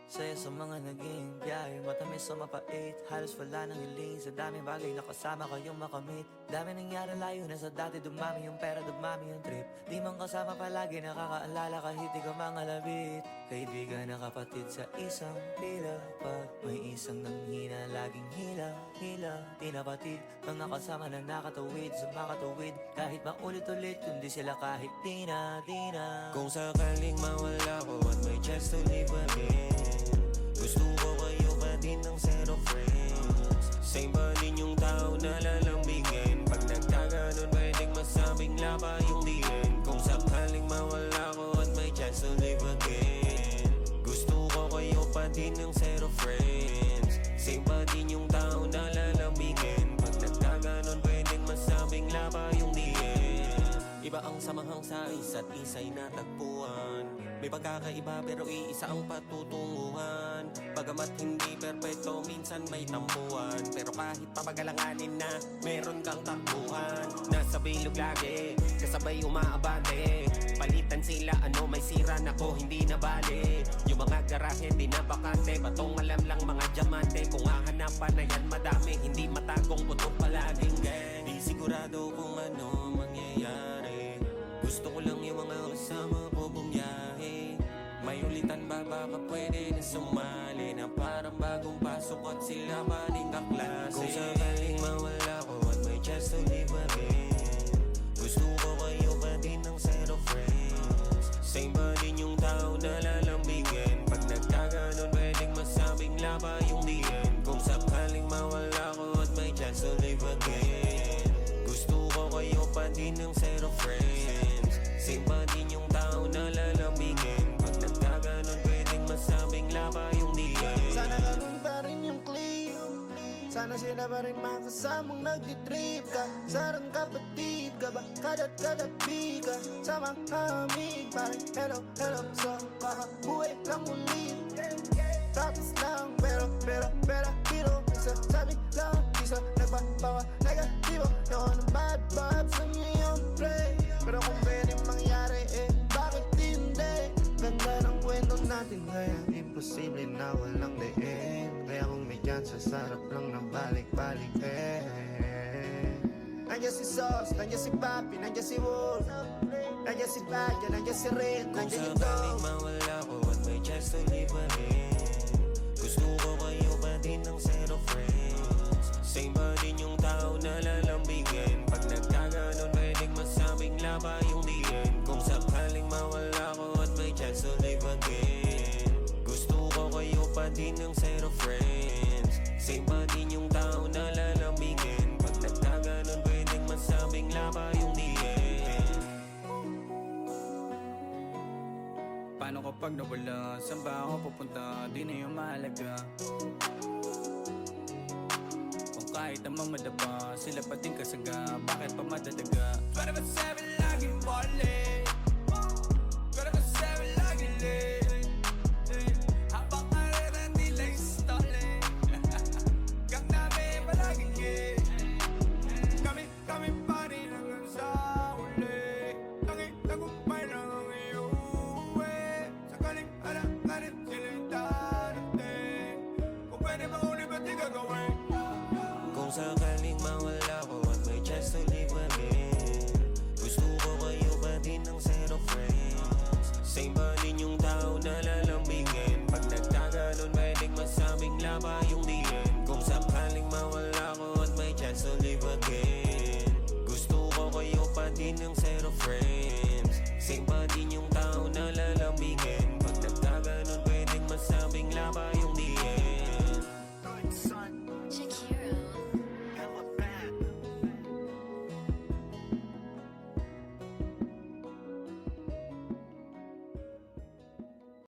Saya sa mga naging biyahe, matamis o mapait, halos wala nang hiling. Sa daming bagay na kasama kayong makamit. Dami nangyari, layo na sa dati. Dumami yung pera, dumami yung trip. Di man kasama palagi, nakakaalala kahit di ka mga labit. Kaibigan na kapatid sa isang pila. Pag may isang nanghina, laging hila. Di na patid, mga kasama na nakatawid sa makatawid. Kahit maulit-ulit, kundi sila kahit di na. Kung sakaling mawala ko at may chance to live again, gusto ko kayo pa din ng set of friends. Same pa din yung tao na lalambingin. Pag nagkaganon pwedeng masabing lapa yung diin. Kung sakaling mawala ko at may chance to live again, gusto ko kayo pa din ng set of friends. Same pa din yung tao na lalambingin. Pag nagkaganon pwedeng masabing lapa yung diin. Iba ang samahang sa isa't isa'y natagpuan. May pagkakaiba pero iisa ang patutunguhan. Bagamat hindi perpekto, minsan may tampuan. Pero kahit papagalanganin na, meron kang takbuhan. Nasa bilog lagi, kasabay umaabante. Palitan sila, ano may sira na ko, hindi na bali. Yung mga garahe, di na bakante. Batong alam lang mga diamante. Kung hahanapan na yan madami, hindi matagong putok palaging gang. Di sigurado kung ano mangyayari. Gusto ko lang yung mga kasama ko bumiyahe. May ulitan ba baka pwede na sumali, na parang bagong pasok at sila maling kaklase. Kung sakaling mawala ko at may chance to live again, gusto ko kayo pa din ng set of friends. Same pa din yung tao na lalambingin. Pag nagkaganon pwedeng masabing lapa yung diin. Kung sakaling mawala ko at may chance to live again, gusto ko kayo pa din ng set of friends. Same pa din yung tao na lalambingin. Pag nagkaganon pwedeng masabing lapa yung diin. Sana ganun pa rin yung clip. Sana sila pa rin makasamang nagtitrip ka. Sarang kapatid ka ba? Kada't kadapi ka sa mga amig. Parang hello sa kakabuhay lang ulit. Practice lang pero hero. Nagsasabi lang isa nagpapawa negatibo. Yoko ng bad vibes sa ngayong play. Pero kung pwede mangyari bakit hindi? Ganda ng kwento natin kaya imposible na walang diin. Kaya kung may chance sarap lang na balik-balik Nandiyan si Sauce, nandiyan si Papi, nandiyan si Wolf, nandiyan si Bagya, nandiyan si Red, kung nandiyan yung sakaling Dog. mawala ko at may chance to live again, gusto ko kayo pa din ng set of friends. Same pa din yung tao na lalambingin. Pag nagkaganon pwedeng masabing lapa yung diin. Kung sakaling mawala ko at may chance to live again, gusto ko kayo pa din ng set of friends. Same pa din yung tao na lalambingin. Pag nagkaganon pwedeng masabing lapa yung diin. Paano kapag nawala? Saan ba ako pupunta? Di na yung mahalaga. Kung kahit naman madaba, sila pa din kasaga. Bakit pa madadaga? 24/7 laging ballin'.